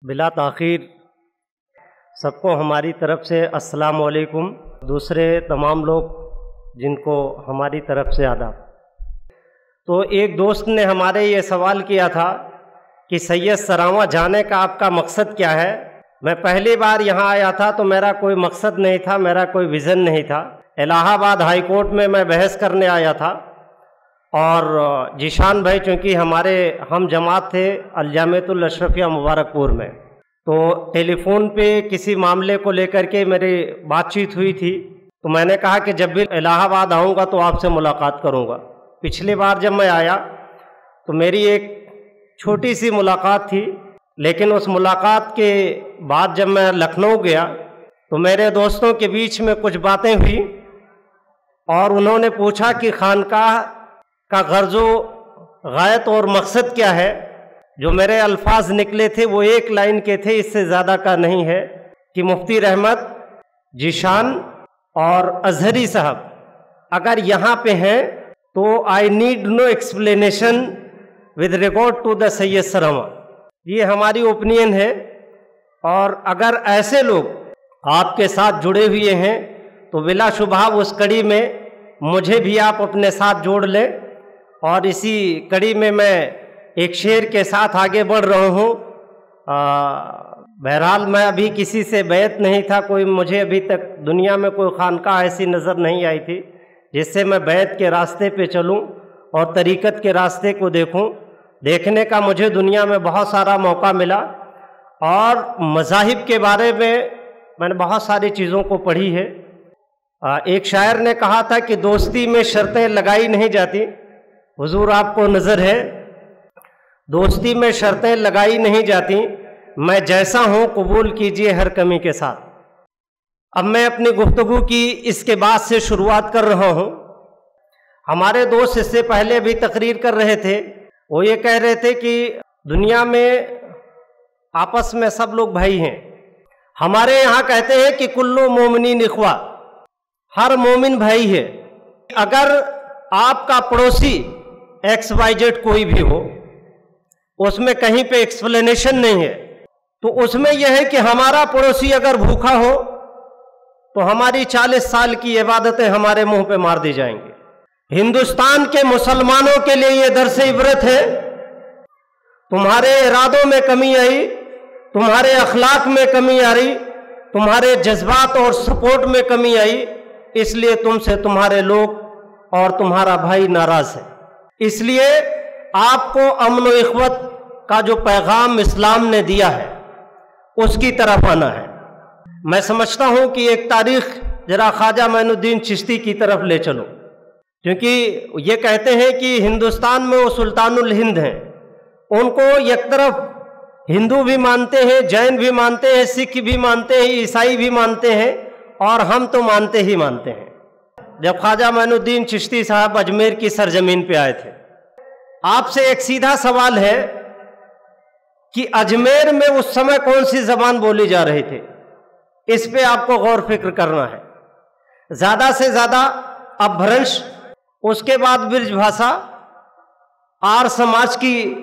بلا تاخیر سب کو ہماری طرف سے السلام علیکم، دوسرے تمام لوگ جن کو ہماری طرف سے آداب۔ تو ایک دوست نے ہمارے یہ سوال کیا تھا کہ سید سراواں جانے کا آپ کا مقصد کیا ہے؟ میں پہلی بار یہاں آیا تھا تو میرا کوئی مقصد نہیں تھا، میرا کوئی ویژن نہیں تھا۔ الہ آباد ہائی کورٹ میں بحث کرنے آیا تھا، اور ذیشان بھائی چونکہ ہمارے ہم جماعت تھے الجامعۃ الاشرفیہ مبارک پور میں، تو ٹیلی فون پہ کسی معاملے کو لے کر کے میری بات چیت ہوئی تھی، تو میں نے کہا کہ جب بھی الہ آباد آؤں گا تو آپ سے ملاقات کروں گا۔ پچھلی بار جب میں آیا تو میری ایک چھوٹی سی ملاقات تھی، لیکن اس ملاقات کے بعد جب میں لکھنؤ گیا تو میرے دوستوں کے بیچ میں کچھ باتیں ہوئی، اور انہوں نے پوچھا کہ خانقاہ کا غرض و غایت اور مقصد کیا ہے۔ جو میرے الفاظ نکلے تھے وہ ایک لائن کے تھے، اس سے زیادہ کا نہیں ہے، کہ مفتی رحمت، ذیشان اور اظہری صاحب اگر یہاں پہ ہیں تو I need no explanation with regard to the Syed Saravan. یہ ہماری اوپینین ہے، اور اگر ایسے لوگ آپ کے ساتھ جڑے ہوئے ہیں تو بلا شبہ اس کڑی میں مجھے بھی آپ اپنے ساتھ جوڑ لیں، اور اسی کڑی میں ایک شعر کے ساتھ آگے بڑھ رہا ہوں۔ بہرحال میں ابھی کسی سے بیعت نہیں تھا، مجھے ابھی تک دنیا میں کوئی خانقاہ ایسی نظر نہیں آئی تھی جس سے میں بیعت کے راستے پہ چلوں اور طریقت کے راستے کو دیکھوں۔ دیکھنے کا مجھے دنیا میں بہت سارا موقع ملا، اور مذاہب کے بارے میں نے بہت ساری چیزوں کو پڑھی ہے۔ ایک شاعر نے کہا تھا کہ دوستی میں شرطیں لگائی نہیں جاتی، حضور آپ کو نظر ہے، دوستی میں شرطیں لگائی نہیں جاتی، میں جیسا ہوں قبول کیجئے ہر کمی کے ساتھ۔ اب میں اپنی گفتگو کی اس کے بعد سے شروعات کر رہا ہوں۔ ہمارے دوست اس سے پہلے بھی تقریر کر رہے تھے، وہ یہ کہہ رہے تھے کہ دنیا میں آپس میں سب لوگ بھائی ہیں۔ ہمارے یہاں کہتے ہیں کہ کلو مومنین اخوا، ہر مومن بھائی ہے۔ اگر آپ کا پڑوسی ایکس وائی جیڈ کوئی بھی ہو، اس میں کہیں پہ ایکسپلینیشن نہیں ہے، تو اس میں یہ ہے کہ ہمارا پڑوسی اگر بھوکا ہو تو ہماری 40 سال کی عبادتیں ہمارے منہ پہ مار دی جائیں گی۔ ہندوستان کے مسلمانوں کے لیے یہ درس عبرت ہے، تمہارے ارادوں میں کمی آئی، تمہارے اخلاق میں کمی آ رہی، تمہارے جذبات اور سپورٹ میں کمی آئی، اس لیے تم سے تمہارے لوگ اور تمہارا بھائی ناراض ہے۔ اس لیے آپ کو امن و اخوت کا جو پیغام اسلام نے دیا ہے اس کی طرف آنا ہے۔ میں سمجھتا ہوں کہ ایک تاریخ ذرا خواجہ معین الدین چشتی کی طرف لے چلو، کیونکہ یہ کہتے ہیں کہ ہندوستان میں وہ سلطان الہند ہیں، ان کو یک طرف ہندو بھی مانتے ہیں، جین بھی مانتے ہیں، سکھ بھی مانتے ہیں، عیسائی بھی مانتے ہیں، اور ہم تو مانتے ہی مانتے ہیں۔ جب خواجہ معین الدین چشتی صاحب اجمیر کی سرزمین پہ آئے تھے، آپ سے ایک سیدھا سوال ہے کہ اجمیر میں اس سمے کون سی زبان بولی جا رہی تھی؟ اس پہ آپ کو غور فکر کرنا ہے۔ زیادہ سے زیادہ اپبھرنش، اس کے بعد برج بھاشا، آر سماج کی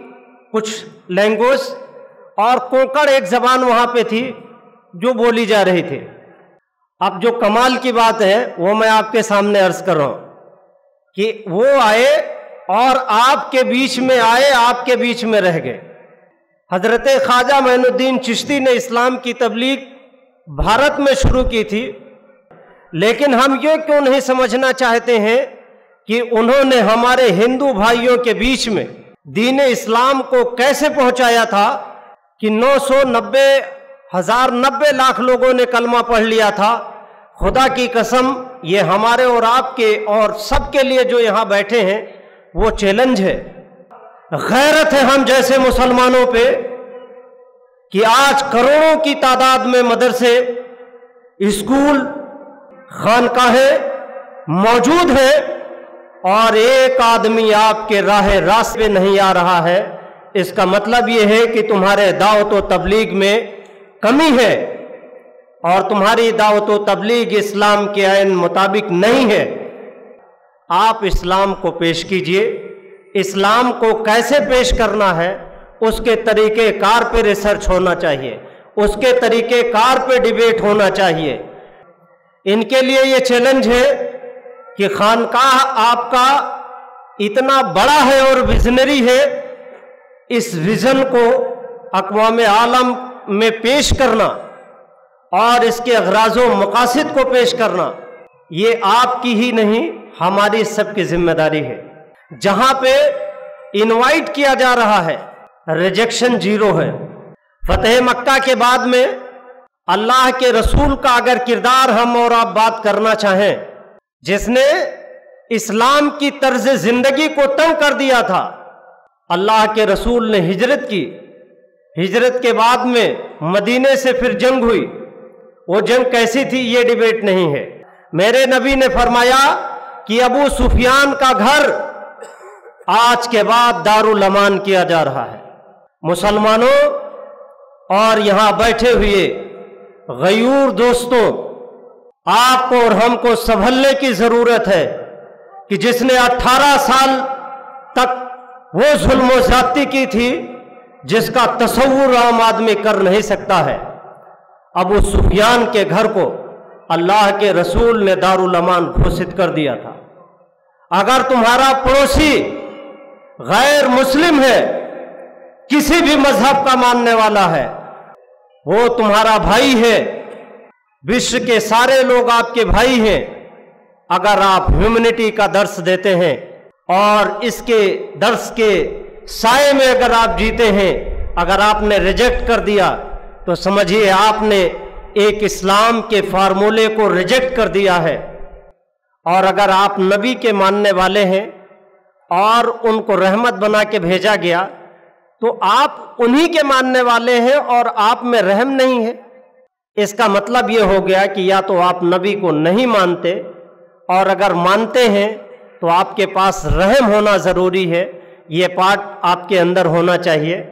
کچھ لینگویج، اور کوکڑ ایک زبان وہاں پہ تھی جو بولی جا رہی تھی۔ اب جو کمال کی بات ہے وہ میں آپ کے سامنے عرض کر رہا ہوں کہ وہ آئے اور آپ کے بیچ میں آئے، آپ کے بیچ میں رہ گئے۔ حضرت خواجہ معین الدین چشتی نے اسلام کی تبلیغ بھارت میں شروع کی تھی، لیکن ہم یہ کیوں نہیں سمجھنا چاہتے ہیں کہ انہوں نے ہمارے ہندو بھائیوں کے بیچ میں دین اسلام کو کیسے پہنچایا تھا کہ 990 لاکھ لوگوں نے کلمہ پڑھ لیا تھا۔ خدا کی قسم یہ ہمارے اور آپ کے اور سب کے لیے جو یہاں بیٹھے ہیں وہ چیلنج ہے، غیرت ہے ہم جیسے مسلمانوں پہ کہ آج کروڑوں کی تعداد میں مدرسے، اسکول، خانقاہیں موجود ہیں، اور ایک آدمی آپ کے راہ راست پہ نہیں آ رہا ہے۔ اس کا مطلب یہ ہے کہ تمہارے دعوت و تبلیغ میں کمی ہے، اور تمہاری دعوت و تبلیغ اسلام کے عین مطابق نہیں ہے۔ آپ اسلام کو پیش کیجئے، اسلام کو کیسے پیش کرنا ہے اس کے طریقے کار پہ ریسرچ ہونا چاہیے، اس کے طریقے کار پہ ڈیبیٹ ہونا چاہیے۔ ان کے لیے یہ چیلنج ہے کہ خانقاہ آپ کا اتنا بڑا ہے اور ویژنری ہے، اس ویژن کو اقوام عالم میں پیش کرنا اور اس کے اغراض و مقاصد کو پیش کرنا، یہ آپ کی ہی نہیں ہماری سب کی ذمہ داری ہے۔ جہاں پہ انوائٹ کیا جا رہا ہے ریجیکشن زیرو ہے۔ فتح مکہ کے بعد میں اللہ کے رسول کا اگر کردار ہم اور آپ بات کرنا چاہیں، جس نے اسلام کی طرز زندگی کو تنگ کر دیا تھا، اللہ کے رسول نے ہجرت کی، ہجرت کے بعد میں مدینے سے پھر جنگ ہوئی، وہ جنگ کیسی تھی یہ ڈیبیٹ نہیں ہے۔ میرے نبی نے فرمایا کہ ابو سفیان کا گھر آج کے بعد دارالامان کیا جا رہا ہے۔ مسلمانوں اور یہاں بیٹھے ہوئے غیور دوستوں، آپ کو اور ہم کو سنبھلنے کی ضرورت ہے کہ جس نے 18 سال تک وہ ظلم و زیادتی کی تھی جس کا تصور عام آدمی کر نہیں سکتا ہے۔ ابو سفیان کے گھر کو اللہ کے رسول نے دارالامان گھوشت کر دیا تھا۔ اگر تمہارا پڑوسی غیر مسلم ہے، کسی بھی مذہب کا ماننے والا ہے، وہ تمہارا بھائی ہے، وشو کے سارے لوگ آپ کے بھائی ہیں۔ اگر آپ ہیومنٹی کا درس دیتے ہیں اور اس کے درس کے سائے میں اگر آپ جیتے ہیں، اگر آپ نے ریجیکٹ کر دیا تو سمجھیے آپ نے ایک اسلام کے فارمولے کو ریجیکٹ کر دیا ہے۔ اور اگر آپ نبی کے ماننے والے ہیں اور ان کو رحمت بنا کے بھیجا گیا تو آپ انہی کے ماننے والے ہیں اور آپ میں رحم نہیں ہے۔ اس کا مطلب یہ ہو گیا کہ یا تو آپ نبی کو نہیں مانتے، اور اگر مانتے ہیں تو آپ کے پاس رحم ہونا ضروری ہے، یہ پارٹ آپ کے اندر ہونا چاہیے۔